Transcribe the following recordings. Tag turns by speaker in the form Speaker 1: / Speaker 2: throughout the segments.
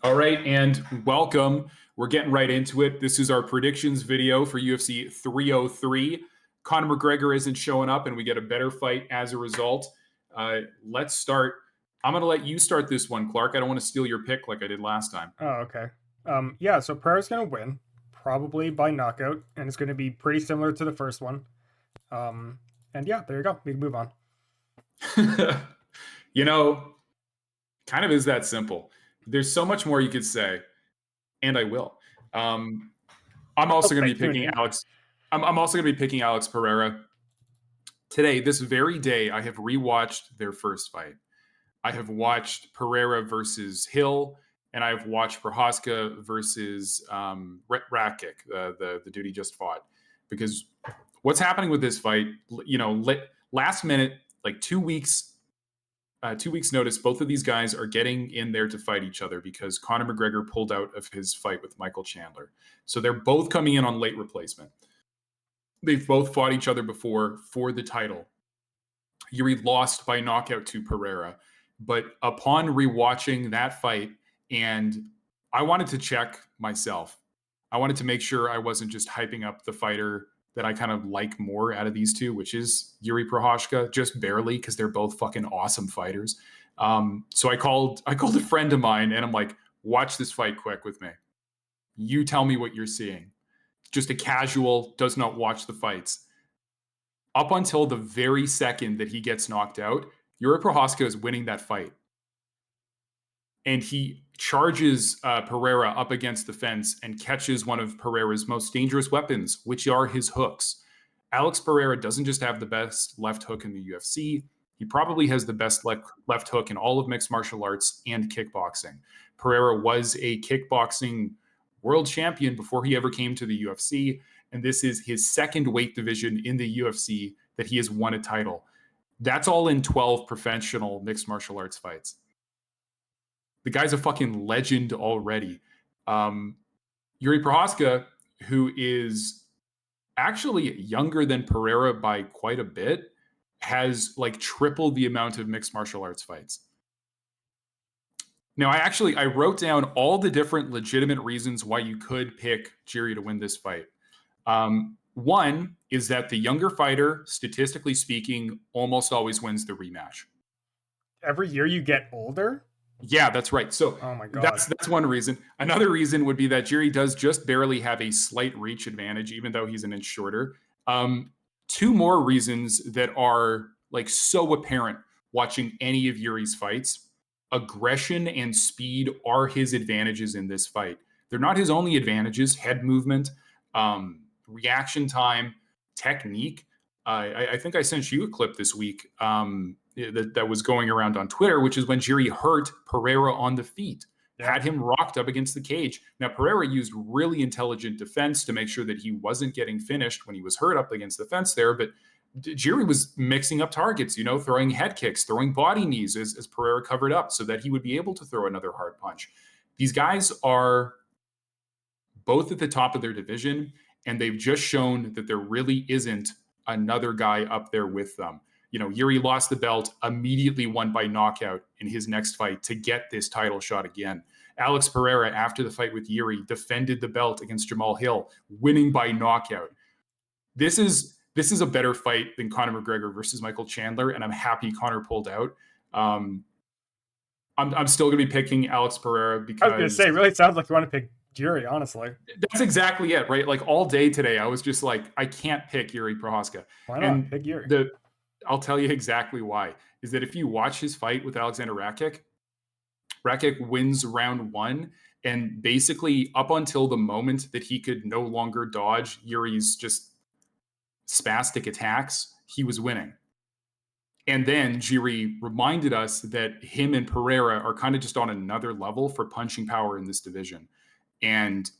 Speaker 1: All right, and welcome. We're getting right into it. This is our predictions video for UFC 303. Conor McGregor isn't showing up, and we get a better fight as a result. Let's start. I'm going to let you start this one, Clark. I don't want to steal your pick like I did last time.
Speaker 2: Oh, okay. Yeah, so Pereira's going to win, probably by knockout, and it's going to be pretty similar to the first one. And yeah, there you go. We can move on.
Speaker 1: You know, kind of is that simple. There's so much more you could say, and I will. I'm also going to be picking Alex. I'm also going to be picking Alex Pereira. Today, this very day, I have rewatched their first fight. I have watched Pereira versus Hill, and I have watched Prochazka versus Rakic, the dude he just fought. Because what's happening with this fight, last minute, like 2 weeks, 2 weeks notice, both of these guys are getting in there to fight each other because Conor McGregor pulled out of his fight with Michael Chandler. So they're both coming in on late replacement. They've both fought each other before for the title. Yuri lost by knockout to Pereira. But upon rewatching that fight, and I wanted to check myself. I wanted to make sure I wasn't just hyping up the fighter that I kind of like more out of these two, which is Yuri Prochazka, just barely, because they're both fucking awesome fighters. So I called a friend of mine, and I'm like, watch this fight quick with me. You tell me what you're seeing. Just a casual, does not watch the fights. Up until the very second that he gets knocked out, Yuri Prochazka is winning that fight. And he charges Pereira up against the fence and catches one of Pereira's most dangerous weapons, which are his hooks. Alex Pereira doesn't just have the best left hook in the UFC. He probably has the best left hook in all of mixed martial arts and kickboxing. Pereira was a kickboxing world champion before he ever came to the UFC. And this is his second weight division in the UFC that he has won a title. That's all in 12 professional mixed martial arts fights. The guy's a fucking legend already. Yuri Prochazka, who is actually younger than Pereira by quite a bit, has like tripled the amount of mixed martial arts fights. Now, I wrote down all the different legitimate reasons why you could pick Yuri to win this fight. One is that the younger fighter, statistically speaking, almost always wins the rematch.
Speaker 2: Every year you get older?
Speaker 1: Yeah, that's right. So
Speaker 2: oh my God.
Speaker 1: That's one reason. Another reason would be that Yuri does just barely have a slight reach advantage, even though he's an inch shorter. Two more reasons that are like so apparent watching any of Yuri's fights. Aggression and speed are his advantages in this fight. They're not his only advantages. Head movement, reaction time, technique. I think I sent you a clip this week that was going around on Twitter, which is when Yuri hurt Pereira on the feet, had him rocked up against the cage. Now, Pereira used really intelligent defense to make sure that he wasn't getting finished when he was hurt up against the fence there, but Yuri was mixing up targets, throwing head kicks, throwing body knees as Pereira covered up so that he would be able to throw another hard punch. These guys are both at the top of their division, and they've just shown that there really isn't another guy up there with them. Yuri lost the belt, immediately won by knockout in his next fight to get this title shot again. Alex Pereira, after the fight with Yuri, defended the belt against Jamal Hill, winning by knockout. This is a better fight than Conor McGregor versus Michael Chandler, and I'm happy Conor pulled out. I'm still going to be picking Alex Pereira because...
Speaker 2: I was going to say, it really sounds like you want to pick Yuri, honestly.
Speaker 1: That's exactly it, right? Like all day today, I was just like, I can't pick Yuri Prochazka.
Speaker 2: Why not? Pick Yuri.
Speaker 1: I'll tell you exactly why. Is that if you watch his fight with Alexander Rakic, Rakic wins round one, and basically up until the moment that he could no longer dodge Yuri's just spastic attacks, he was winning. And then Yuri reminded us that him and Pereira are kind of just on another level for punching power in this division. And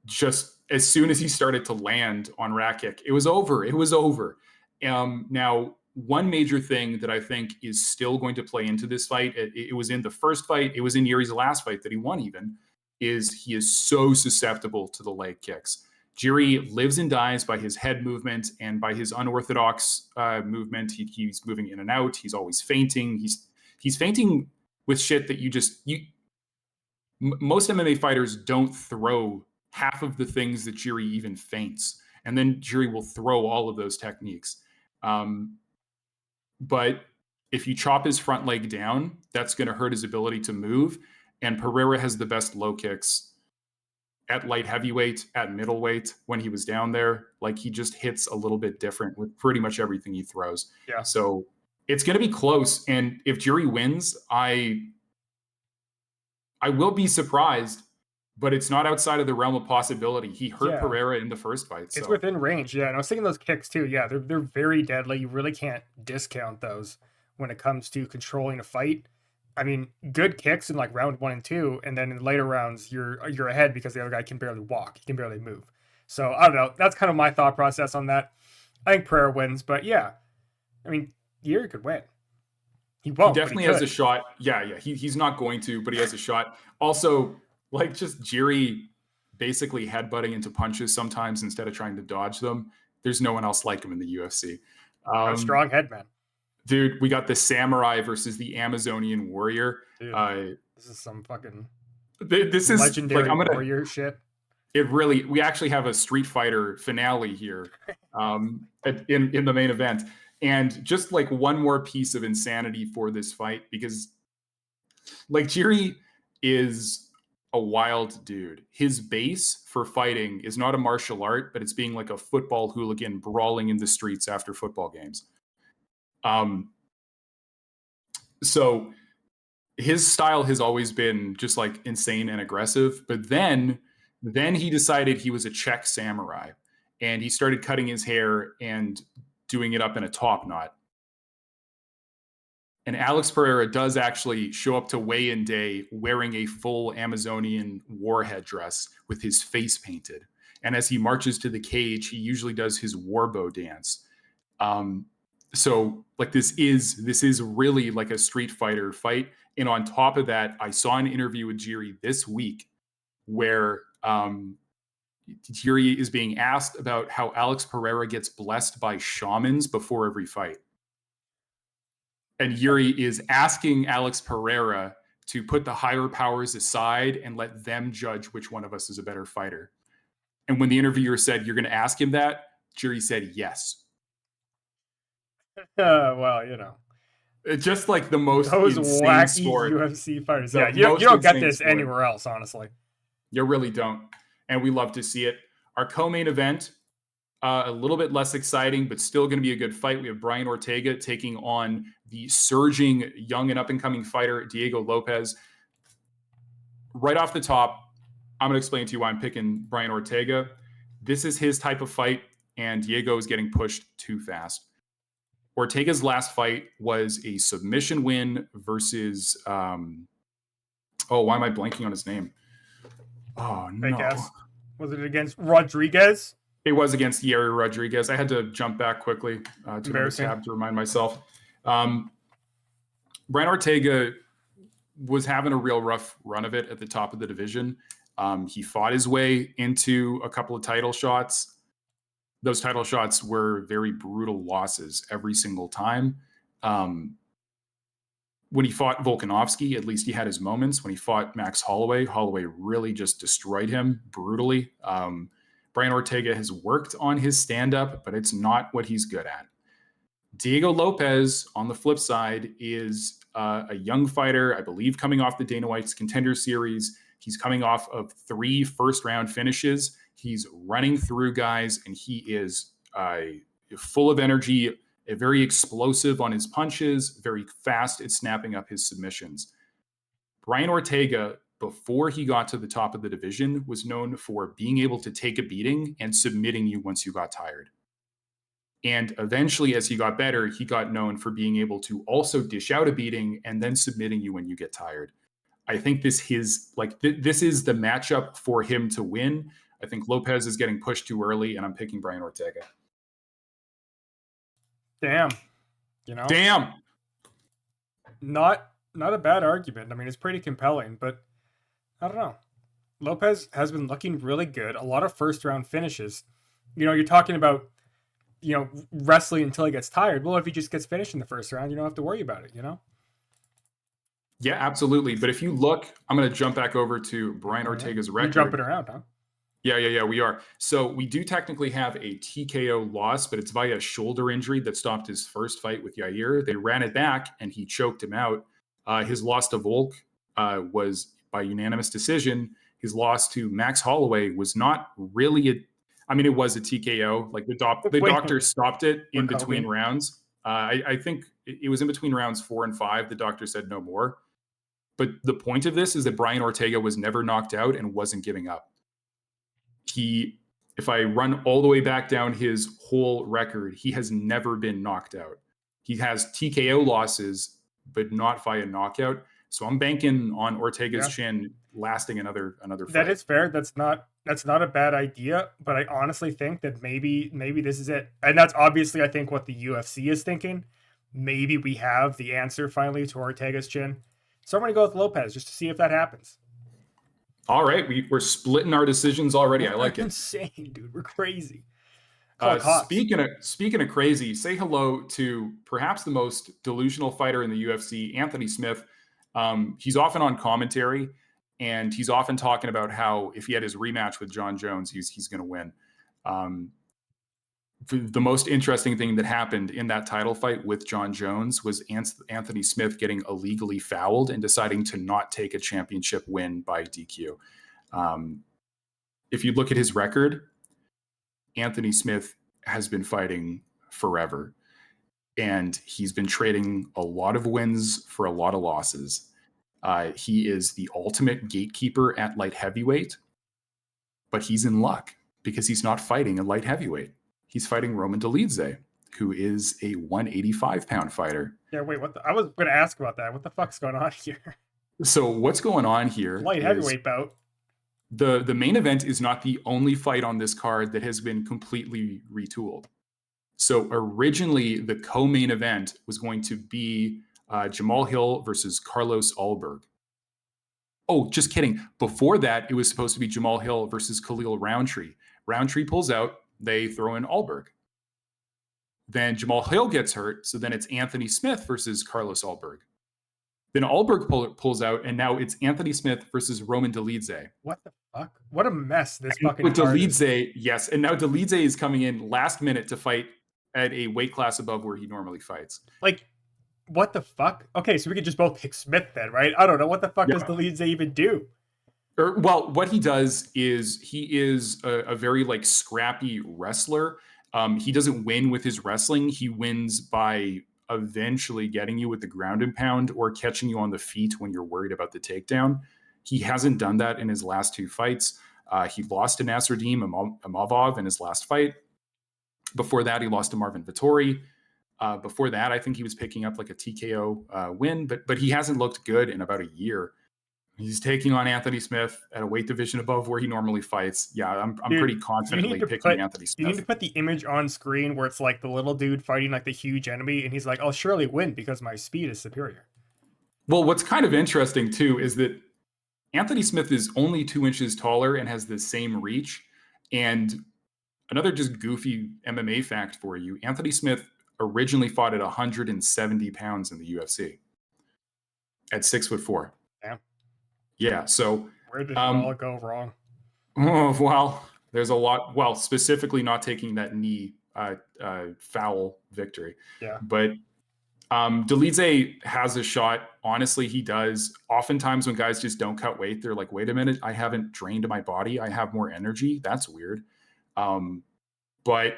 Speaker 1: just as soon as he started to land on Rakic, it was over. It was over. Now, one major thing that I think is still going to play into this fight, it was in the first fight, it was in Yuri's last fight that he won even, is he is so susceptible to the leg kicks. Yuri lives and dies by his head movement and by his unorthodox movement. He's moving in and out. He's always feinting. He's feinting with shit that Most MMA fighters don't throw half of the things that Jiri even feints, and then Jiri will throw all of those techniques. Um, but if you chop his front leg down, that's going to hurt his ability to move. And Pereira has the best low kicks at light heavyweight, at middleweight when he was down there. Like, he just hits a little bit different with pretty much everything he throws.
Speaker 2: Yeah.
Speaker 1: So it's going to be close. And if Jiri wins, I will be surprised, but it's not outside of the realm of possibility. He hurt Pereira in the first fight.
Speaker 2: It's
Speaker 1: so
Speaker 2: within range. Yeah. And I was thinking those kicks too. Yeah. They're very deadly. You really can't discount those when it comes to controlling a fight. I mean, good kicks in like round 1 and 2, and then in later rounds you're ahead because the other guy can barely walk, he can barely move. So I don't know. That's kind of my thought process on that. I think Pereira wins, but yeah, I mean, Jiri could win. He won't.
Speaker 1: He definitely has a shot. Yeah. He's not going to, but he has a shot. Also, like, just Jiri basically headbutting into punches sometimes instead of trying to dodge them. There's no one else like him in the UFC.
Speaker 2: A strong head, man.
Speaker 1: Dude, we got the samurai versus the Amazonian warrior.
Speaker 2: Dude, this is some fucking
Speaker 1: this is
Speaker 2: legendary warrior shit.
Speaker 1: We actually have a Street Fighter finale here in the main event. And just like one more piece of insanity for this fight, because like Jiri is a wild dude. His base for fighting is not a martial art, but it's being like a football hooligan brawling in the streets after football games. So his style has always been just like insane and aggressive, but then he decided he was a Czech samurai, and he started cutting his hair and doing it up in a top knot. And Alex Pereira does actually show up to weigh-in day wearing a full Amazonian war headdress with his face painted. And as he marches to the cage, he usually does his warbow dance. So like this is really like a Street Fighter fight. And on top of that, I saw an interview with Jiri this week where Jiri is being asked about how Alex Pereira gets blessed by shamans before every fight. And Jiri is asking Alex Pereira to put the higher powers aside and let them judge which one of us is a better fighter. And when the interviewer said, "You're going to ask him that?" Jiri said, "Yes."
Speaker 2: Well, you know,
Speaker 1: it's just like the most
Speaker 2: those
Speaker 1: insane
Speaker 2: wacky
Speaker 1: sport.
Speaker 2: UFC fighters. Yeah, you don't get this sport anywhere else, honestly.
Speaker 1: You really don't. And we love to see it. Our co-main event, a little bit less exciting, but still going to be a good fight. We have Brian Ortega taking on the surging young and up-and-coming fighter, Diego Lopez. Right off the top, I'm going to explain to you why I'm picking Brian Ortega. This is his type of fight, and Diego is getting pushed too fast. Ortega's last fight was a submission win versus, why am I blanking on his name? Oh, no.
Speaker 2: Was it against Rodriguez?
Speaker 1: It was against Yair Rodriguez. I had to jump back quickly to the tab to remind myself. Brian Ortega was having a real rough run of it at the top of the division. He fought his way into a couple of title shots. Those title shots were very brutal losses every single time. When he fought Volkanovski, at least he had his moments. When he fought Max Holloway really just destroyed him brutally. Brian Ortega has worked on his stand-up, but it's not what he's good at. Diego Lopez, on the flip side, is a young fighter, I believe, coming off the Dana White's Contender Series. He's coming off of 3 first-round finishes. He's running through guys, and he is full of energy, very explosive on his punches, very fast at snapping up his submissions. Brian Ortega, before he got to the top of the division, was known for being able to take a beating and submitting you once you got tired. And eventually, as he got better, he got known for being able to also dish out a beating and then submitting you when you get tired. I think this is the matchup for him to win. I think Lopez is getting pushed too early, and I'm picking Brian Ortega.
Speaker 2: Damn.
Speaker 1: Damn.
Speaker 2: Not a bad argument. I mean, it's pretty compelling, but I don't know. Lopez has been looking really good. A lot of first-round finishes. You're talking about, wrestling until he gets tired. Well, if he just gets finished in the first round, you don't have to worry about it,
Speaker 1: Yeah, absolutely. But if you look, I'm going to jump back over to Brian Ortega's
Speaker 2: We're jumping
Speaker 1: record.
Speaker 2: around, huh?
Speaker 1: Yeah, we are. So we do technically have a TKO loss, but it's via a shoulder injury that stopped his first fight with Yair. They ran it back and he choked him out. His loss to Volk was by unanimous decision. His loss to Max Holloway was not really I mean, it was a TKO. Like the
Speaker 2: Wait,
Speaker 1: doctor stopped it in between
Speaker 2: Kobe.
Speaker 1: rounds. I think it was in between rounds 4 and 5. The doctor said no more. But the point of this is that Brian Ortega was never knocked out and wasn't giving up. If I run all the way back down his whole record, he has never been knocked out. He has TKO losses, but not via knockout. So I'm banking on Ortega's chin lasting another fight.
Speaker 2: That is fair. That's not a bad idea, but I honestly think that maybe this is it. And that's obviously I think what the UFC is thinking. Maybe we have the answer finally to Ortega's chin. So I'm going to go with Lopez just to see if that happens.
Speaker 1: All right, we're splitting our decisions already. I like it.
Speaker 2: Insane, dude. We're crazy.
Speaker 1: Speaking of crazy, say hello to perhaps the most delusional fighter in the UFC, Anthony Smith. He's often on commentary, and he's often talking about how if he had his rematch with John Jones, he's going to win. The most interesting thing that happened in that title fight with John Jones was Anthony Smith getting illegally fouled and deciding to not take a championship win by DQ. If you look at his record, Anthony Smith has been fighting forever, and he's been trading a lot of wins for a lot of losses. He is the ultimate gatekeeper at light heavyweight, but he's in luck because he's not fighting a light heavyweight. He's fighting Roman Dolidze, who is a 185-pound fighter.
Speaker 2: Yeah, wait, I was going to ask about that. What the fuck's going on here?
Speaker 1: So what's going on here?
Speaker 2: Light heavyweight bout.
Speaker 1: The main event is not the only fight on this card that has been completely retooled. So originally, the co-main event was going to be Jamal Hill versus Carlos Ulberg. Oh, just kidding. Before that, it was supposed to be Jamal Hill versus Khalil Roundtree. Roundtree pulls out. They throw in Ulberg. Then Jamal Hill gets hurt, so then it's Anthony Smith versus Carlos Ulberg. Then Ulberg pulls out, and now it's Anthony Smith versus Roman Dolidze.
Speaker 2: What the fuck? What a mess this
Speaker 1: and
Speaker 2: fucking
Speaker 1: with
Speaker 2: card
Speaker 1: Dolidze, yes. And now Dolidze is coming in last minute to fight at a weight class above where he normally fights.
Speaker 2: Like, what the fuck? Okay, so we could just both pick Smith then, right? I don't know. What the fuck does Dolidze even do?
Speaker 1: Well, what he does is he is a very like scrappy wrestler. He doesn't win with his wrestling. He wins by eventually getting you with the ground and pound or catching you on the feet when you're worried about the takedown. He hasn't done that in his last two fights. He lost to Nasruddin Imavov in his last fight. Before that, he lost to Marvin Vettori. Before that, I think he was picking up like a TKO win, but he hasn't looked good in about a year. He's taking on Anthony Smith at a weight division above where he normally fights. Yeah, I'm pretty confidently picking Anthony Smith.
Speaker 2: You need to put the image on screen where it's like the little dude fighting like the huge enemy, and he's like, I'll surely win because my speed is superior.
Speaker 1: Well, what's kind of interesting, too, is that Anthony Smith is only 2 inches taller and has the same reach. And another just goofy MMA fact for you, Anthony Smith originally fought at 170 pounds in the UFC at 6'4".
Speaker 2: Damn.
Speaker 1: Yeah, so
Speaker 2: where did it all go wrong?
Speaker 1: Oh, well, there's a lot. Well, specifically not taking that knee foul victory.
Speaker 2: Yeah.
Speaker 1: But Dolidze has a shot. Honestly, he does. Oftentimes when guys just don't cut weight, they're like, wait a minute, I haven't drained my body. I have more energy. That's weird. But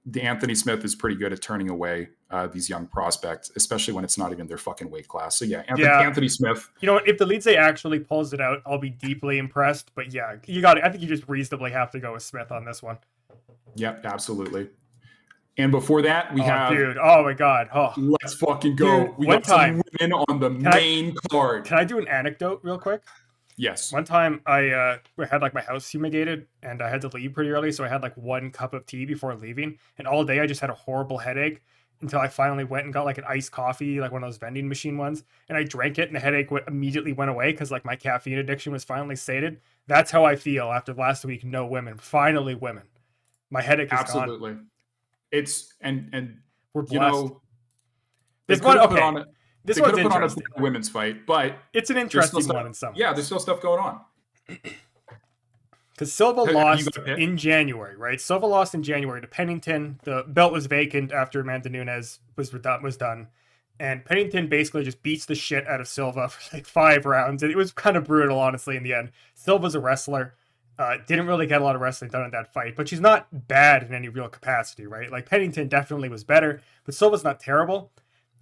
Speaker 1: the Anthony Smith is pretty good at turning away these young prospects, especially when it's not even their fucking weight class. So yeah, Anthony Smith.
Speaker 2: You know what? If Dolidze actually pulls it out, I'll be deeply impressed. But yeah, you got it. I think you just reasonably have to go with Smith on this one.
Speaker 1: Yep, absolutely. And before that, we have...
Speaker 2: Dude, oh my God. Oh.
Speaker 1: Let's fucking go.
Speaker 2: Dude,
Speaker 1: we got some women on the main card.
Speaker 2: Can I do an anecdote real quick?
Speaker 1: Yes.
Speaker 2: One time I had like my house fumigated and I had to leave pretty early. So I had like 1 cup of tea before leaving. And all day I just had a horrible headache until I finally went and got like an iced coffee, like one of those vending machine ones. And I drank it and the headache immediately went away because like my caffeine addiction was finally sated. That's how I feel after last week. No women. Finally women. My headache is gone.
Speaker 1: It's and
Speaker 2: we're blessed.
Speaker 1: You know,
Speaker 2: This one, okay. This
Speaker 1: They could
Speaker 2: one's
Speaker 1: have put on a
Speaker 2: interesting.
Speaker 1: women's fight, but
Speaker 2: It's an
Speaker 1: there's still
Speaker 2: interesting
Speaker 1: stuff.
Speaker 2: one in some ways.
Speaker 1: Yeah, there's still stuff going on.
Speaker 2: Because Silva
Speaker 1: Have you
Speaker 2: lost
Speaker 1: got a pick?
Speaker 2: in January, right? Silva lost in January to Pennington. The belt was vacant after Amanda Nunes was done. And Pennington basically just beats the shit out of Silva for like 5 rounds. And it was kind of brutal, honestly, in the end. Silva's a wrestler. Didn't really get a lot of wrestling done in that fight, but she's not bad in any real capacity, right? Like Pennington definitely was better, but Silva's not terrible.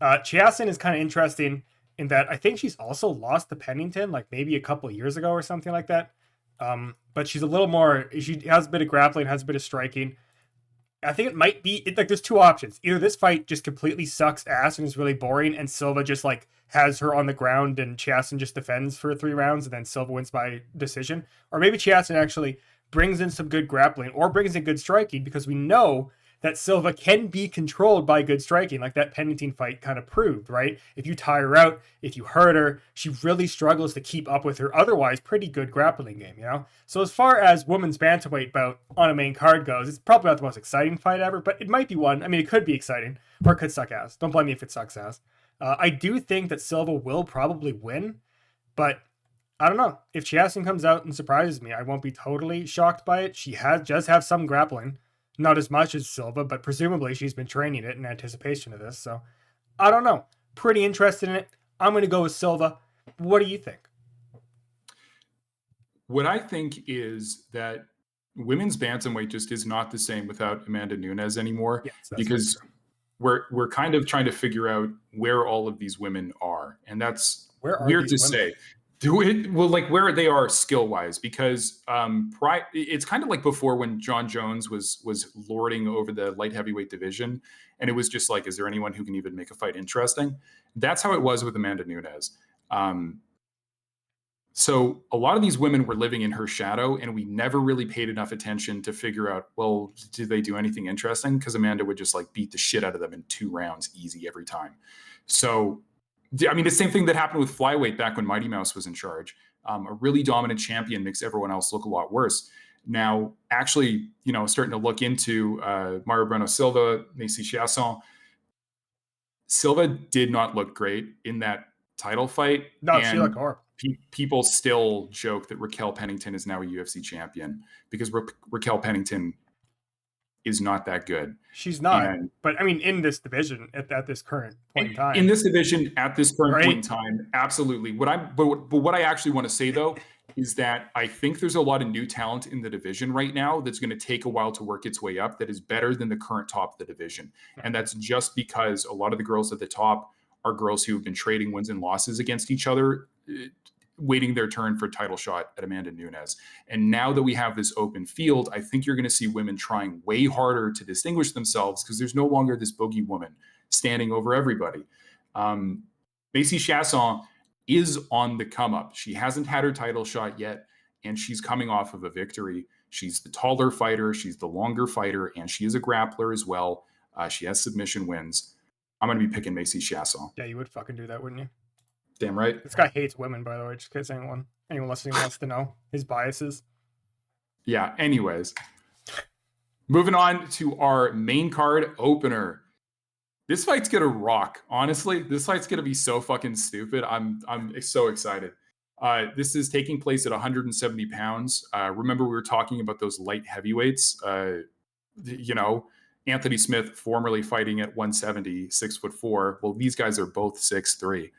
Speaker 2: Chiasson is kind of interesting in that I think she's also lost to Pennington like maybe a couple of years ago or something like that. But she's a little more, she has a bit of grappling, has a bit of striking. I think it might be like there's 2 options. Either this fight just completely sucks ass and is really boring, and Silva just like has her on the ground and Chiasson just defends for 3 rounds and then Silva wins by decision. Or maybe Chiasson actually brings in some good grappling or brings in good striking, because we know that Silva can be controlled by good striking, like that Pennington fight kind of proved, right? If you tire her out, if you hurt her, she really struggles to keep up with her otherwise pretty good grappling game, you know? So as far as women's bantamweight bout on a main card goes, it's probably not the most exciting fight ever, but it might be one. I mean, it could be exciting, or it could suck ass. Don't blame me if it sucks ass. I do think that Silva will probably win, but I don't know. If Chiasson comes out and surprises me, I won't be totally shocked by it. She does have some grappling. Not as much as Silva, but presumably she's been training it in anticipation of this. So I don't know. Pretty interested in it. I'm going to go with Silva. What do you think?
Speaker 1: What I think is that women's bantamweight just is not the same without Amanda Nunes anymore,
Speaker 2: Yes,
Speaker 1: because we're kind of trying to figure out where all of these women are, and that's weird to say. Well, like where they are skill wise, because it's kind of like before when John Jones was lording over the light heavyweight division, and it was just like, is there anyone who can even make a fight interesting? That's how it was with Amanda Nunes. So a lot of these women were living in her shadow, and we never really paid enough attention to figure out, well, did they do anything interesting? Because Amanda would just like beat the shit out of them in 2 rounds easy every time. So I mean, the same thing that happened with flyweight back when Mighty Mouse was in charge. A really dominant champion makes everyone else look a lot worse. Now, actually, starting to look into Mario Bueno Silva, Macy Chiasson. Silva did not look great in that title fight.
Speaker 2: No, she looked horrible.
Speaker 1: People still joke that Raquel Pennington is now a UFC champion because Raquel Pennington is not that good.
Speaker 2: She's not, but I mean, in this division at this current point in time.
Speaker 1: In this division at this current point in time, absolutely. But what I actually want to say though is that I think there's a lot of new talent in the division right now that's going to take a while to work its way up. That is better than the current top of the division, and that's just because a lot of the girls at the top are girls who have been trading wins and losses against each other, waiting their turn for a title shot at Amanda Nunes. And now that we have this open field, I think you're going to see women trying way harder to distinguish themselves because there's no longer this bogey woman standing over everybody. Macy Chiasson is on the come up. She hasn't had her title shot yet, and she's coming off of a victory. She's the taller fighter, she's the longer fighter, and she is a grappler as well. She has submission wins. I'm going to be picking Macy Chiasson.
Speaker 2: Yeah, you would fucking do that, wouldn't you?
Speaker 1: Damn right.
Speaker 2: This guy hates women, by the way, just in case anyone listening wants to know his biases.
Speaker 1: Yeah, anyways. Moving on to our main card opener. This fight's gonna rock. Honestly, this fight's gonna be so fucking stupid. I'm so excited. This is taking place at 170 pounds. Remember we were talking about those light heavyweights. Anthony Smith formerly fighting at 170, 6'4". Well, these guys are both 6'3".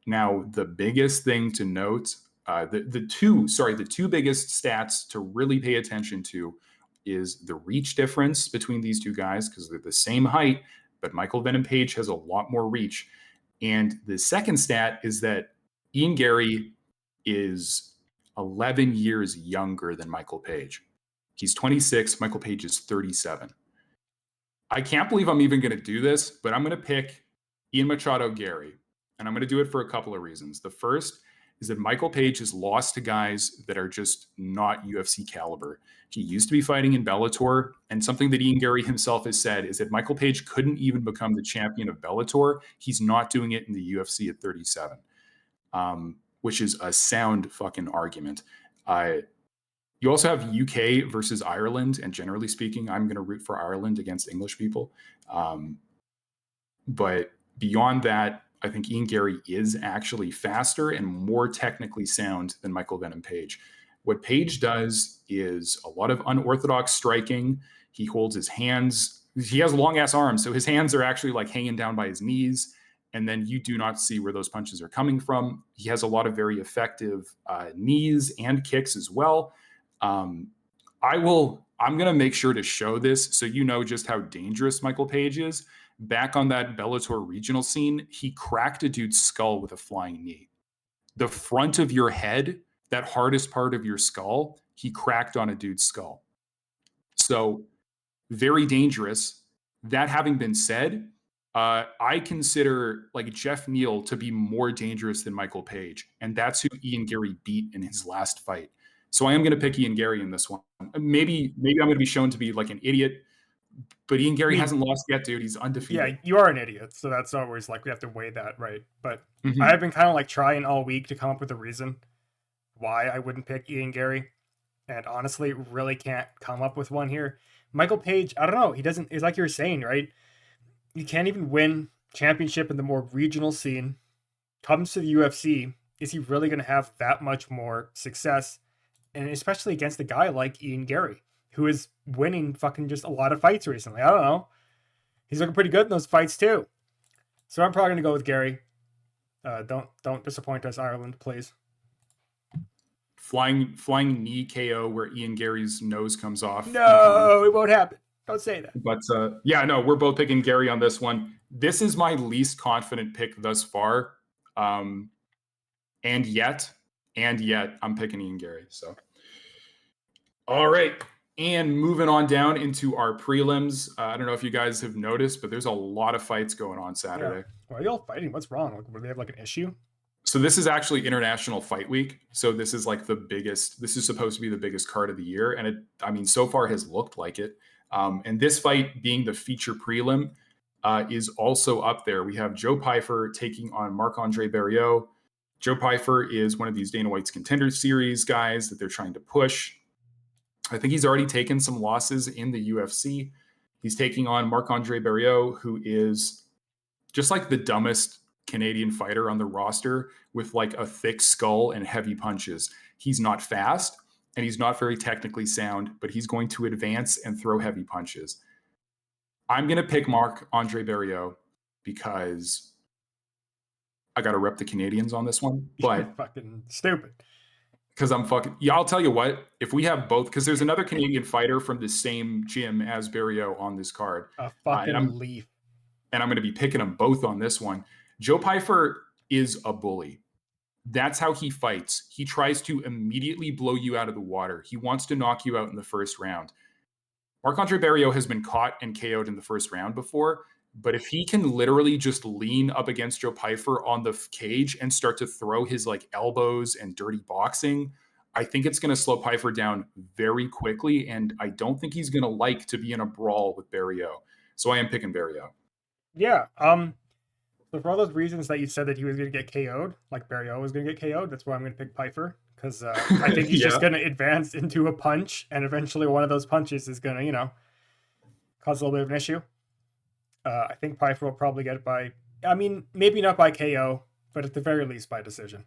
Speaker 1: Now, the biggest thing to note, the two biggest stats to really pay attention to is the reach difference between these two guys, because they're the same height, but Michael Venom Page has a lot more reach. And the second stat is that Ian Gary is 11 years younger than Michael Page. He's 26, Michael Page is 37. I can't believe I'm even going to do this, but I'm going to pick Ian Machado Gary. And I'm going to do it for a couple of reasons. The first is that Michael Page has lost to guys that are just not UFC caliber. He used to be fighting in Bellator, and something that Ian Gary himself has said is that Michael Page couldn't even become the champion of Bellator. He's not doing it in the UFC at 37, which is a sound fucking argument. You also have UK versus Ireland, and generally speaking, I'm going to root for Ireland against English people. But Beyond that, I think Ian Gary is actually faster and more technically sound than Michael Venom Page. What Page does is a lot of unorthodox striking. He holds his hands. He has long ass arms, so his hands are actually like hanging down by his knees, and then you do not see where those punches are coming from. He has a lot of very effective knees and kicks as well. I'm going to make sure to show this so you know just how dangerous Michael Page is. Back on that Bellator regional scene, he cracked a dude's skull with a flying knee. The front of your head, that hardest part of your skull, he cracked on a dude's skull. So very dangerous. That having been said, I consider like Jeff Neal to be more dangerous than Michael Page, and that's who Ian Gary beat in his last fight. So I am going to pick Ian Gary in this one. Maybe I'm going to be shown to be like an idiot, but Ian Gary hasn't lost yet, dude. He's undefeated.
Speaker 2: Yeah, you are an idiot, so that's always like we have to weigh that, right? But I've been kind of like trying all week to come up with a reason why I wouldn't pick Ian Gary, and honestly, really can't come up with one here. Michael Page, I don't know. He doesn't. It's like you were saying, right? You can't even win championship in the more regional scene. Comes to the UFC, is he really going to have that much more success? And especially against a guy like Ian Gary, who is winning fucking just a lot of fights recently. I don't know. He's looking pretty good in those fights too. So I'm probably going to go with Gary. Don't disappoint us, Ireland, please.
Speaker 1: Flying knee KO where Ian Gary's nose comes off.
Speaker 2: No, it won't happen. Don't say that.
Speaker 1: But yeah, no, we're both picking Gary on this one. This is my least confident pick thus far. And yet, I'm picking Ian Gary. So, all right. And moving on down into our prelims. I don't know if you guys have noticed, but there's a lot of fights going on Saturday.
Speaker 2: Yeah. Why are y'all fighting? What's wrong? Like, do they have like an issue?
Speaker 1: So this is actually International Fight Week. So this is like the biggest, this is supposed to be the biggest card of the year. And it, so far has looked like it. And this fight being the feature prelim is also up there. We have Joe Pyfer taking on Marc-Andre Barriault. Joe Pyfer is one of these Dana White's Contender Series guys that they're trying to push. I think he's already taken some losses in the UFC. He's taking on Marc-Andre Barriault, who is just like the dumbest Canadian fighter on the roster with like a thick skull and heavy punches. He's not fast and he's not very technically sound, but he's going to advance and throw heavy punches. I'm going to pick Marc-Andre Barriault because I got to rep the Canadians on this one, but
Speaker 2: You're fucking stupid.
Speaker 1: Because I'll tell you what, if we have both, because there's another Canadian fighter from the same gym as Barriault on this card.
Speaker 2: A fucking leaf.
Speaker 1: And I'm going to be picking them both on this one. Joe Pyfer is a bully. That's how he fights. He tries to immediately blow you out of the water. He wants to knock you out in the first round. Marc-Andre Barriault has been caught and KO'd in the first round before, but if he can literally just lean up against Joe Pyfer on the cage and start to throw his like elbows and dirty boxing, I think it's going to slow Pyfer down very quickly, and I don't think he's going to like to be in a brawl with Barriault. So I am picking Barriault.
Speaker 2: Yeah. So for all those reasons that you said that he was going to get KO'd, like Barriault was going to get KO'd, that's why I'm going to pick Pyfer, because I think he's just going to advance into a punch, and eventually one of those punches is going to, cause a little bit of an issue. I think Pyfer will probably get it by, maybe not by KO, but at the very least by decision.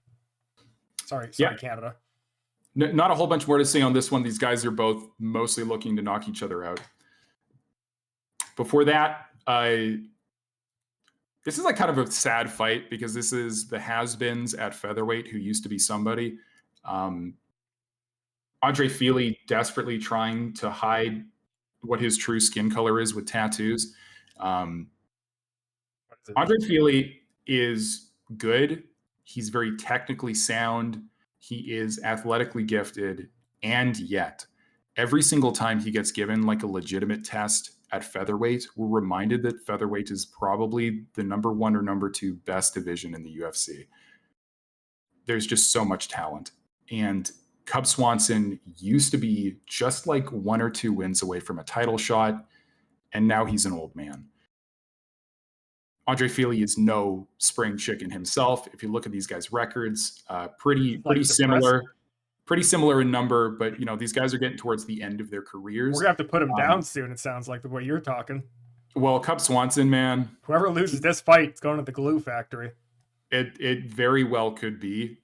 Speaker 2: Sorry, Canada.
Speaker 1: Not a whole bunch more to say on this one. These guys are both mostly looking to knock each other out. Before that, this is like kind of a sad fight because this is the has-beens at featherweight who used to be somebody. Andre Fili desperately trying to hide what his true skin color is with tattoos. Andre Fili is good. He's very technically sound. He is athletically gifted. And yet, every single time he gets given like a legitimate test at featherweight, we're reminded that featherweight is probably the number 1 or number 2 best division in the UFC. There's just so much talent. And Cub Swanson used to be just like 1 or 2 wins away from a title shot, and now he's an old man. Andre Fili is no spring chicken himself. If you look at these guys' records, pretty similar. Pretty similar in number, but these guys are getting towards the end of their careers.
Speaker 2: We're gonna have to put them down soon. It sounds like the way you're talking.
Speaker 1: Well, Cub Swanson, man,
Speaker 2: Whoever loses this fight is going to the glue factory.
Speaker 1: it very well could be.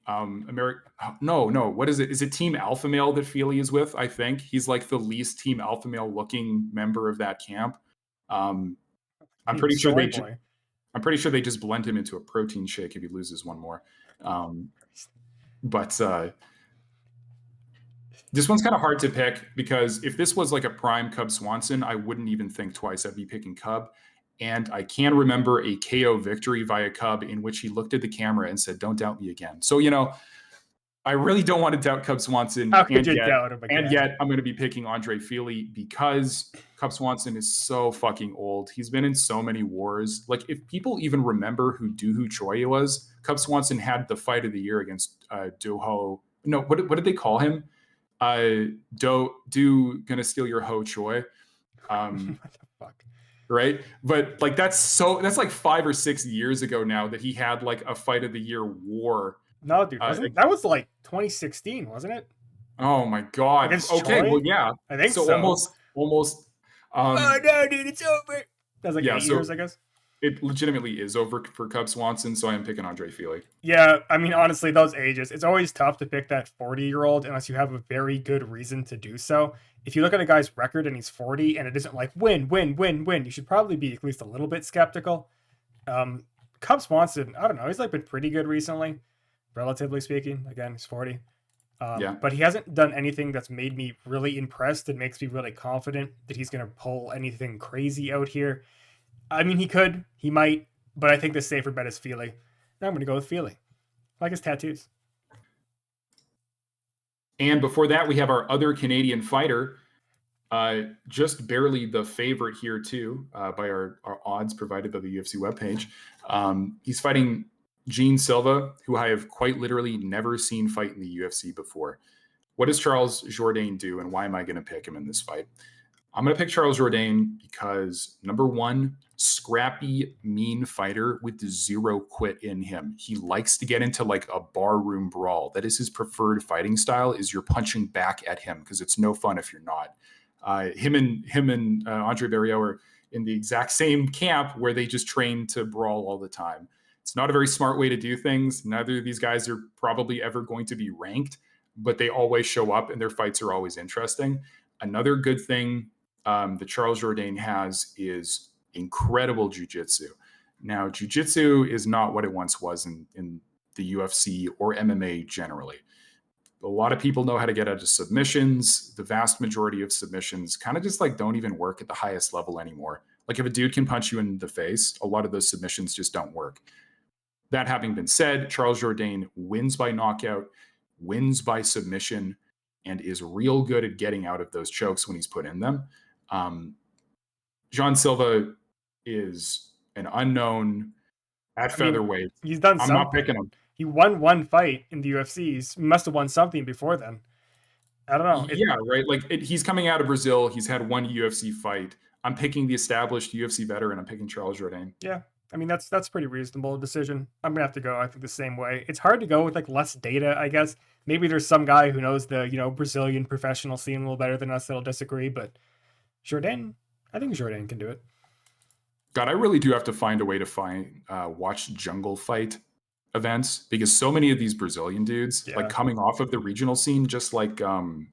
Speaker 1: No, what is it? Is it Team Alpha Male that Feely is with? I think he's like the least Team Alpha Male looking member of that camp. Um, I'm
Speaker 2: Team
Speaker 1: pretty sure
Speaker 2: Soy Boy.
Speaker 1: I'm pretty sure they just blend him into a protein shake if he loses one more. But this one's kind of hard to pick because if this was like a prime Cub Swanson, I wouldn't even think twice. I'd be picking Cub. And I can remember a KO victory via Cub in which he looked at the camera and said, "Don't doubt me again." So, I really don't want to doubt Cub Swanson.
Speaker 2: How could you doubt him again?
Speaker 1: And yet I'm going to be picking Andre Feely because Cub Swanson is so fucking old. He's been in so many wars. Like, if people even remember who Doo Ho Choi was, Cub Swanson had the fight of the year against Doho. No, what did they call him? Gonna steal your Ho Choi.
Speaker 2: What the fuck?
Speaker 1: Right? But like that's like 5 or 6 years ago now that he had like a fight of the year war.
Speaker 2: No, dude, that was like 2016, wasn't it?
Speaker 1: Oh my god.
Speaker 2: Against
Speaker 1: Okay,
Speaker 2: Choi?
Speaker 1: well yeah.
Speaker 2: I think so.
Speaker 1: Almost
Speaker 2: oh no, dude, it's over. That was like 8 years, I guess.
Speaker 1: It legitimately is over for Cub Swanson, so I am picking Andre Feely.
Speaker 2: Yeah, I mean, honestly, those ages, it's always tough to pick that 40-year-old unless you have a very good reason to do so. If you look at a guy's record and he's 40 and it isn't like win, you should probably be at least a little bit skeptical. Cub Swanson, I don't know, he's like been pretty good recently, relatively speaking. Again, he's 40. But he hasn't done anything that's made me really impressed and makes me really confident that he's going to pull anything crazy out here. I mean, he might, but I think the safer bet is Feely. And I'm going to go with Feely. I like his tattoos.
Speaker 1: And before that, we have our other Canadian fighter, just barely the favorite here too, by our odds provided by the UFC webpage. He's fighting Gene Silva, who I have quite literally never seen fight in the UFC before. What does Charles Jourdain do, and why am I going to pick him in this fight? I'm going to pick Charles Jourdain because, number one, scrappy, mean fighter with zero quit in him. He likes to get into like a barroom brawl. That is his preferred fighting style, is you're punching back at him because it's no fun if you're not. Him and Andre Barriault are in the exact same camp where they just train to brawl all the time. It's not a very smart way to do things. Neither of these guys are probably ever going to be ranked, but they always show up and their fights are always interesting. Another good thing that Charles Jourdain has is incredible jiu-jitsu. Now, jiu-jitsu is not what it once was in the UFC or MMA generally. A lot of people know how to get out of submissions. The vast majority of submissions kind of just like don't even work at the highest level anymore. Like if a dude can punch you in the face, a lot of those submissions just don't work. That having been said, Charles Jourdain wins by knockout, wins by submission, and is real good at getting out of those chokes when he's put in them. Jean Silva is an unknown at featherweight.
Speaker 2: He's done something.
Speaker 1: I'm not picking him.
Speaker 2: He won one fight in the UFC. He must have won something before then. I don't know.
Speaker 1: Yeah, right. Like he's coming out of Brazil. He's had one UFC fight. I'm picking the established UFC veteran. I'm picking Charles Jourdain.
Speaker 2: Yeah. I mean, that's a pretty reasonable decision. I'm going to have to go, I think, the same way. It's hard to go with like less data, I guess. Maybe there's some guy who knows the, Brazilian professional scene a little better than us that'll disagree, but Jourdain, I think Jourdain can do it.
Speaker 1: God, I really do have to find a way to watch jungle fight events because so many of these Brazilian dudes, like coming off of the regional scene, just like that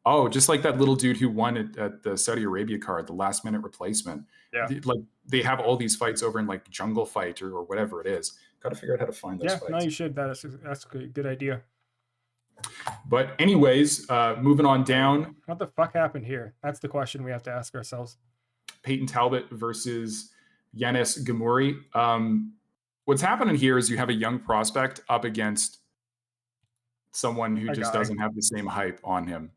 Speaker 1: little dude who won at the Saudi Arabia card, the last minute replacement.
Speaker 2: Yeah.
Speaker 1: Like they have all these fights over in like Jungle Fight or whatever it is. Got to figure out how to find those fights.
Speaker 2: Yeah, no, you should. That's a good idea.
Speaker 1: But anyways, moving on down.
Speaker 2: What the fuck happened here? That's the question we have to ask ourselves.
Speaker 1: Peyton Talbot versus Yanis Gamuri. What's happening here is you have a young prospect up against someone who just doesn't have the same hype on him.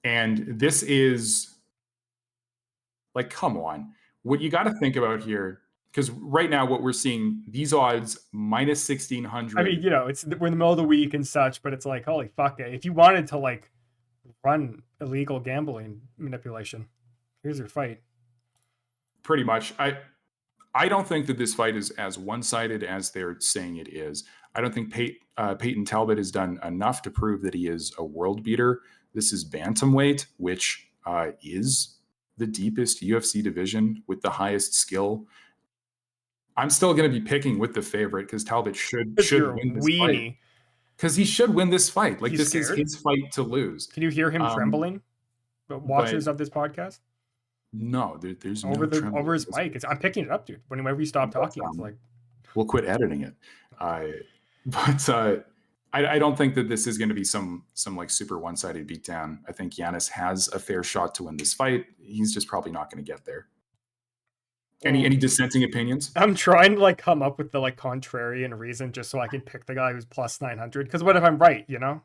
Speaker 1: And this is like, come on. What you got to think about here, because right now what we're seeing, these odds minus 1,600.
Speaker 2: I mean, we're in the middle of the week and such, but it's like, holy fuck it. If you wanted to like run illegal gambling manipulation, here's your fight.
Speaker 1: Pretty much. I don't think that this fight is as one-sided as they're saying it is. I don't think Peyton Talbot has done enough to prove that he is a world beater. This is bantamweight, which is the deepest UFC division with the highest skill, I'm still going to be picking with the favorite because Talbot should
Speaker 2: you're a
Speaker 1: win this fight.
Speaker 2: weenie.
Speaker 1: Because he should win this fight. Like,
Speaker 2: He's
Speaker 1: this
Speaker 2: scared?
Speaker 1: is his fight to lose.
Speaker 2: Can you hear him trembling? But watchers of this podcast?
Speaker 1: No, there's
Speaker 2: over
Speaker 1: no trembling.
Speaker 2: over his mic. I'm picking it up, dude. Whenever you stop talking, it's like
Speaker 1: we'll quit editing it. But I don't think that this is going to be some like super one-sided beatdown. I think Giannis has a fair shot to win this fight. He's just probably not going to get there. Any dissenting opinions?
Speaker 2: I'm trying to like come up with the like contrarian reason just so I can pick the guy who's plus 900. Because what if I'm right? You know,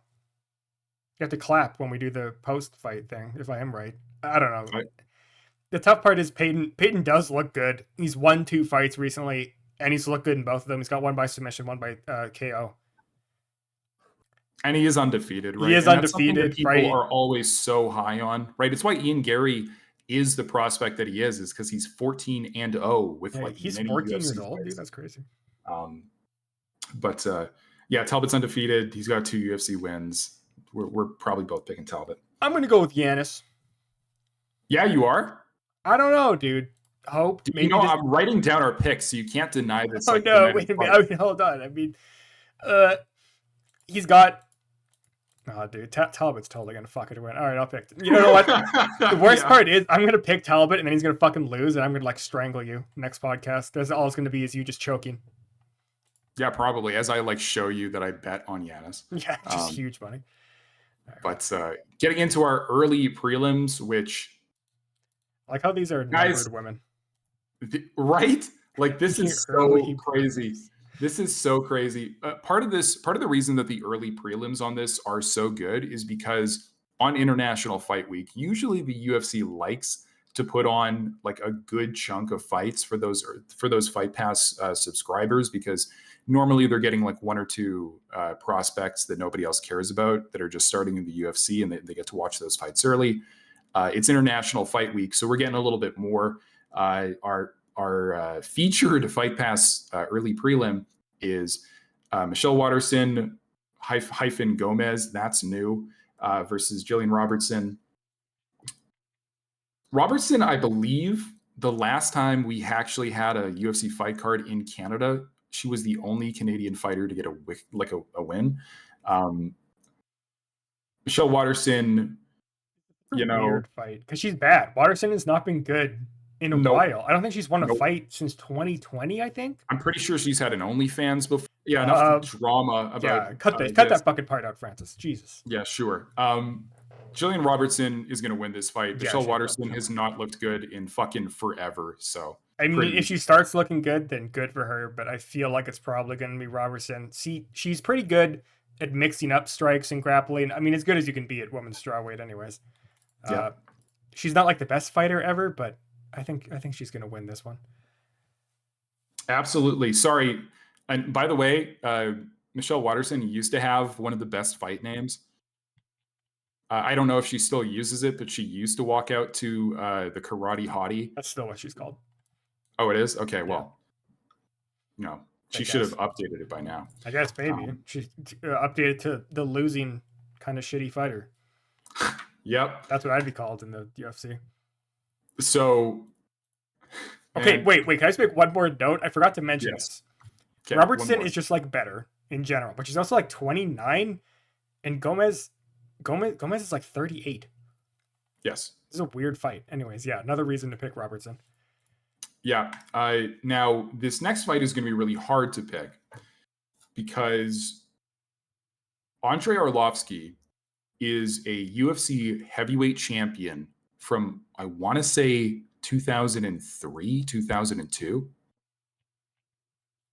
Speaker 2: you have to clap when we do the post-fight thing. If I am right, I don't know. The tough part is Peyton does look good. He's won 2 fights recently, and he's looked good in both of them. He's got one by submission, one by KO.
Speaker 1: And he is undefeated, right?
Speaker 2: He is undefeated,
Speaker 1: people
Speaker 2: right?
Speaker 1: are always so high on, right? It's why Ian Gary is the prospect that he is because he's 14-0 with like
Speaker 2: he's
Speaker 1: many
Speaker 2: 14
Speaker 1: UFC
Speaker 2: years old,
Speaker 1: fights.
Speaker 2: dude. That's crazy.
Speaker 1: But yeah, Talbot's undefeated. He's got 2 UFC wins. We're probably both picking Talbot.
Speaker 2: I'm gonna go with Giannis.
Speaker 1: Yeah, you are.
Speaker 2: I don't know, dude. Hope.
Speaker 1: Maybe I'm writing down our picks, so you can't deny this.
Speaker 2: Oh no! Wait a minute. I mean, hold on. I mean, he's got. Oh, dude, Talbot's totally gonna fucking win. All right, I'll pick. You know what? The worst part is I'm gonna pick Talbot, and then he's gonna fucking lose, and I'm gonna like strangle you next podcast. That's all it's gonna be is you just choking.
Speaker 1: Yeah, probably. As I like show you that I bet on Giannis.
Speaker 2: Yeah, just huge money.
Speaker 1: Right. But getting into our early prelims, which
Speaker 2: I like how these are numbered women,
Speaker 1: right? Like this is so crazy. This is so crazy. Part of the reason that the early prelims on this are so good is because on International Fight Week, usually the UFC likes to put on like a good chunk of fights for those Fight Pass subscribers, because normally they're getting like 1 or 2 prospects that nobody else cares about that are just starting in the UFC, and they get to watch those fights early. It's International Fight Week, so we're getting a little bit more. Our featured Fight Pass early prelim is Michelle Waterson hyphen Gomez. That's new versus Jillian Robertson. Robertson, I believe, the last time we actually had a UFC fight card in Canada, she was the only Canadian fighter to get a win. Michelle Waterson,
Speaker 2: weird fight because she's bad. Waterson has not been good in a while. I don't think she's won a fight since 2020. I think.
Speaker 1: I'm pretty sure she's had an OnlyFans before. Yeah, enough drama about.
Speaker 2: Yeah, cut that fucking part out, Francis. Jesus.
Speaker 1: Yeah, sure. Jillian Robertson is going to win this fight. Michelle Waterson has not looked good in fucking forever. So
Speaker 2: I mean, if she starts looking good, then good for her. But I feel like it's probably going to be Robertson. See, she's pretty good at mixing up strikes and grappling. I mean, as good as you can be at women's strawweight, anyways. Yeah. She's not like the best fighter ever, but I think she's going to win this one.
Speaker 1: Absolutely. Sorry. And by the way, Michelle Waterson used to have one of the best fight names. I don't know if she still uses it, but she used to walk out to the Karate Hottie.
Speaker 2: That's still what she's called.
Speaker 1: Oh, it is? Okay, well, no. She should have updated it by now.
Speaker 2: I guess maybe. She updated to the losing kind of shitty fighter.
Speaker 1: Yep.
Speaker 2: That's what I'd be called in the UFC.
Speaker 1: So.
Speaker 2: Okay, wait. Can I just make one more note? I forgot to mention this. Okay, Robertson is just like better in general, but she's also like 29, and Gomez is like 38.
Speaker 1: Yes.
Speaker 2: This is a weird fight. Anyways, yeah, another reason to pick Robertson.
Speaker 1: Yeah. Now, this next fight is going to be really hard to pick because Andrei Arlovsky is a UFC heavyweight champion from, I want to say, 2003, 2002.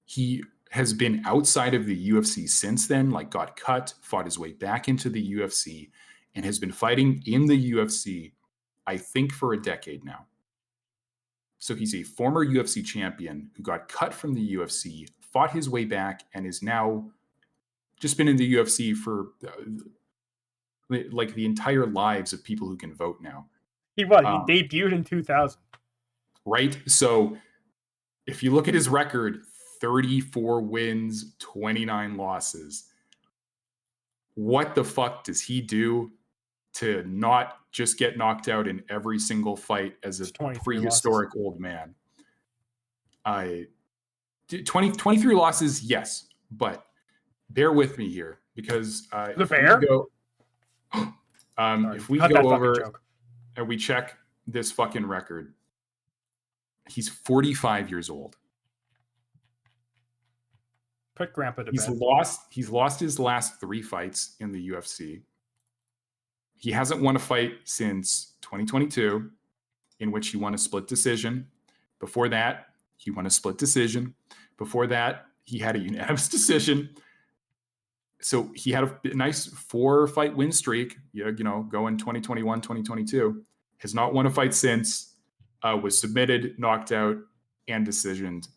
Speaker 1: He has been outside of the UFC since then, like got cut, fought his way back into the UFC, and has been fighting in the UFC, I think, for a decade now. So he's a former UFC champion who got cut from the UFC, fought his way back, and is now just been in the UFC for like the entire lives of people who can vote now.
Speaker 2: He debuted in 2000.
Speaker 1: Right? So if you look at his record, 34 wins, 29 losses. What the fuck does he do to not just get knocked out in every single fight as a
Speaker 2: 23
Speaker 1: prehistoric old man. 23 losses, yes, but bear with me here because
Speaker 2: The bear?
Speaker 1: if we go over and we check this fucking record, he's 45 years old.
Speaker 2: Put Grandpa to
Speaker 1: bed. He's lost his last 3 fights in the UFC. He hasn't won a fight since 2022, in which he won a split decision. Before that, he won a split decision. Before that, he had a unanimous decision. So he had a nice 4-fight win streak, going 2021, 2022. Has not won a fight since, was submitted, knocked out, and decisioned.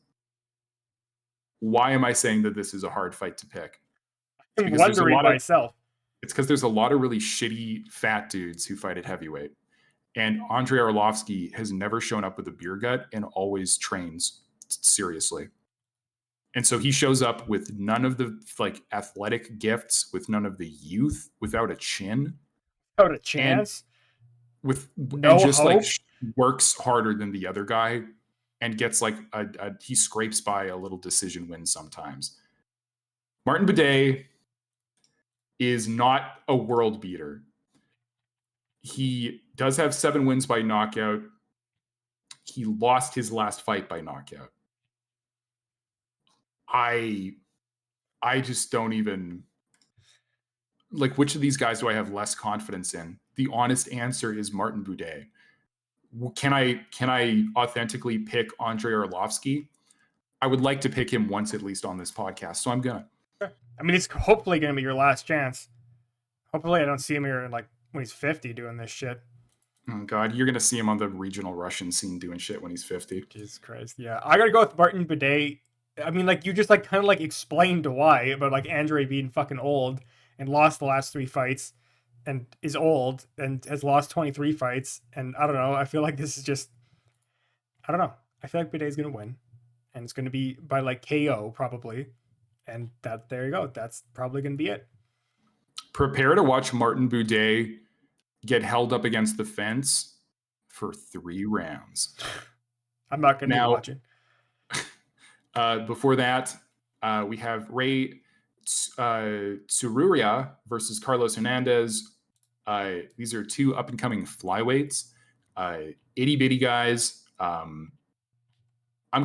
Speaker 1: Why am I saying that this is a hard fight to pick?
Speaker 2: I'm wondering myself.
Speaker 1: It's because there's a lot of really shitty fat dudes who fight at heavyweight. And Andrei Arlovski has never shown up with a beer gut and always trains seriously. And so he shows up with none of the athletic gifts, with none of the youth, without a chin.
Speaker 2: Without a chance?
Speaker 1: Works harder than the other guy and gets he scrapes by a little decision win sometimes. Martin Buday is not a world beater. He does have 7 wins by knockout. He lost his last fight by knockout. I just don't even which of these guys do I have less confidence in? The honest answer is Martin Buday. Can I authentically pick Andrei Arlovski? I would like to pick him once at least on this podcast, so I'm gonna.
Speaker 2: I mean, it's hopefully gonna be your last chance. Hopefully, I don't see him here when he's 50 doing this shit.
Speaker 1: Oh God, you're gonna see him on the regional Russian scene doing shit when he's 50.
Speaker 2: Jesus Christ, yeah. I gotta go with Martin Buday. I mean, you just kind of explained why about Andrei being fucking old and lost the last 3 fights and is old and has lost 23 fights. And I don't know. I feel like this is just, I don't know. I feel like Buday's going to win and it's going to be by KO probably. And there you go. That's probably going to be it.
Speaker 1: Prepare to watch Martin Buday get held up against the fence for 3 rounds.
Speaker 2: I'm not going to be watching.
Speaker 1: Before that, we have Ray Tsururia versus Carlos Hernandez. These are 2 up-and-coming flyweights, itty-bitty guys. I'm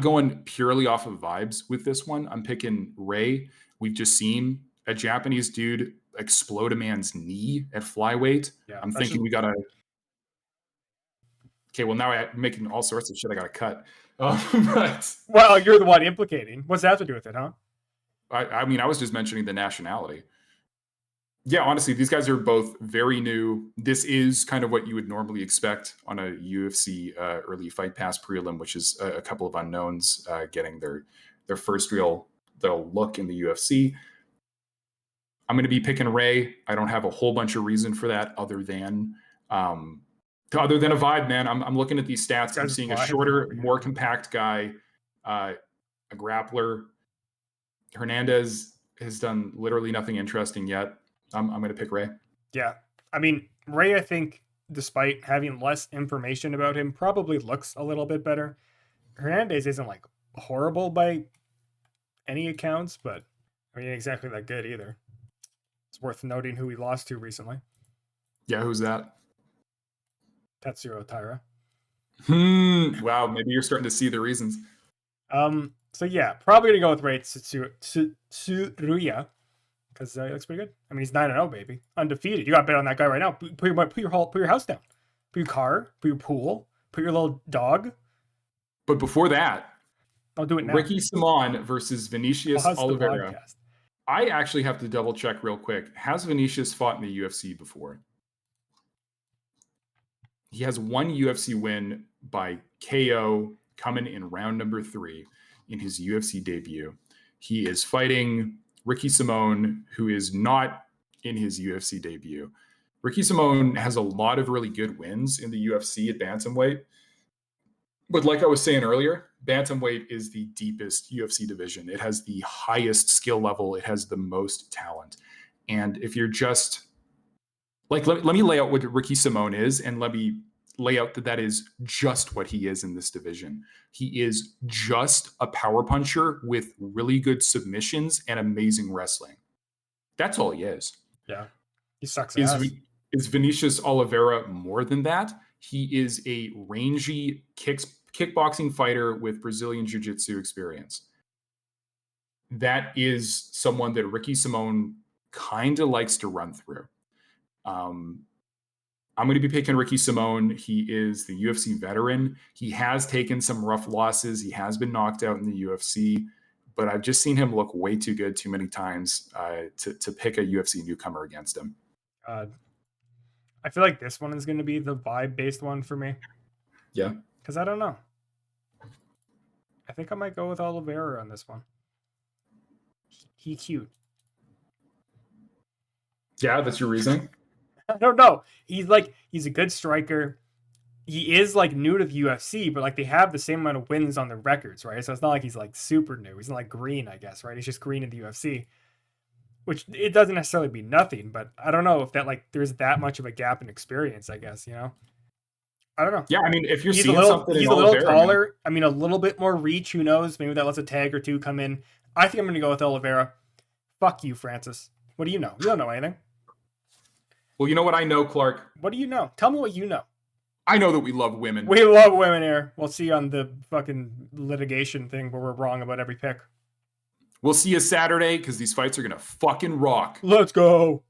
Speaker 1: going purely off of vibes with this one. I'm picking Ray. We've just seen a Japanese dude explode a man's knee at flyweight. Yeah, I'm thinking we got to... Okay, well, now I'm making all sorts of shit I got to cut. But...
Speaker 2: Well, you're the one implicating. What's that have to do with it, huh?
Speaker 1: I mean, I was just mentioning the nationality. Yeah, honestly, these guys are both very new. This is kind of what you would normally expect on a UFC early fight pass prelim, which is a couple of unknowns getting their first real look in the UFC. I'm going to be picking Ray. I don't have a whole bunch of reason for that other than a vibe, man. I'm looking at these stats. I'm seeing a shorter, more compact guy, a grappler. Hernandez has done literally nothing interesting yet. I'm going to pick Ray.
Speaker 2: Yeah. I mean, Ray, I think, despite having less information about him, probably looks a little bit better. Hernandez isn't horrible by any accounts, but I mean, exactly that good either. It's worth noting who he lost to recently.
Speaker 1: Yeah, who's that?
Speaker 2: Tatsuro Taira.
Speaker 1: Wow, maybe you're starting to see the reasons.
Speaker 2: So yeah, probably gonna go with Ray Tsuruya because he looks pretty good. I mean, he's 9-0, baby, undefeated. You got to bet on that guy right now. Put your house down, put your car, put your pool, put your little dog.
Speaker 1: But before that,
Speaker 2: I'll do it now.
Speaker 1: Ricky Simon versus Vinicius Oliveira. I actually have to double check real quick. Has Vinicius fought in the UFC before? He has 1 UFC win by KO coming in round number 3 in his UFC debut. He is fighting Ricky Simon, who is not in his UFC debut. Ricky Simon has a lot of really good wins in the UFC at bantamweight. But like I was saying earlier, bantamweight is the deepest UFC division. It has the highest skill level. It has the most talent. And if you're just Like, let me lay out what Ricky Simone is, and let me lay out that that is just what he is in this division. He is just a power puncher with really good submissions and amazing wrestling. That's all he is.
Speaker 2: Yeah. He sucks
Speaker 1: Is
Speaker 2: ass.
Speaker 1: is Vinicius Oliveira more than that? He is a rangy kickboxing fighter with Brazilian jiu-jitsu experience. That is someone that Ricky Simone kind of likes to run through. Um, I'm going to be picking Ricky Simone. He is the UFC veteran. He has taken some rough losses. He has been knocked out in the UFC, but I've just seen him look way too good too many times to pick a UFC newcomer against him.
Speaker 2: I feel like this one is going to be the vibe-based one for me.
Speaker 1: Yeah.
Speaker 2: Because I don't know. I think I might go with Oliveira on this one. He cute.
Speaker 1: Yeah, that's your reasoning?
Speaker 2: I don't know. He's a good striker. He is like new to the UFC, but like they have the same amount of wins on their records, right? So it's not like he's like super new. He's not like green, I guess, right? He's just green in the UFC, which it doesn't necessarily be nothing, but I don't know if that like there's that much of a gap in experience, I guess, you know? I don't know.
Speaker 1: Yeah, I mean, if you're
Speaker 2: He's
Speaker 1: seeing something in
Speaker 2: a little
Speaker 1: Oliveira,
Speaker 2: taller. I mean, a little bit more reach. Who knows? Maybe that lets a tag or two come in. I think I'm going to go with Oliveira. Fuck you, Francis. What do you know? You don't know anything.
Speaker 1: well, you know what I know, Clark?
Speaker 2: What do you know? Tell me what you know.
Speaker 1: I know that we love women.
Speaker 2: We love women here. We'll see you on the fucking litigation thing where we're wrong about every pick.
Speaker 1: We'll see you Saturday because these fights are going to fucking rock.
Speaker 2: Let's go.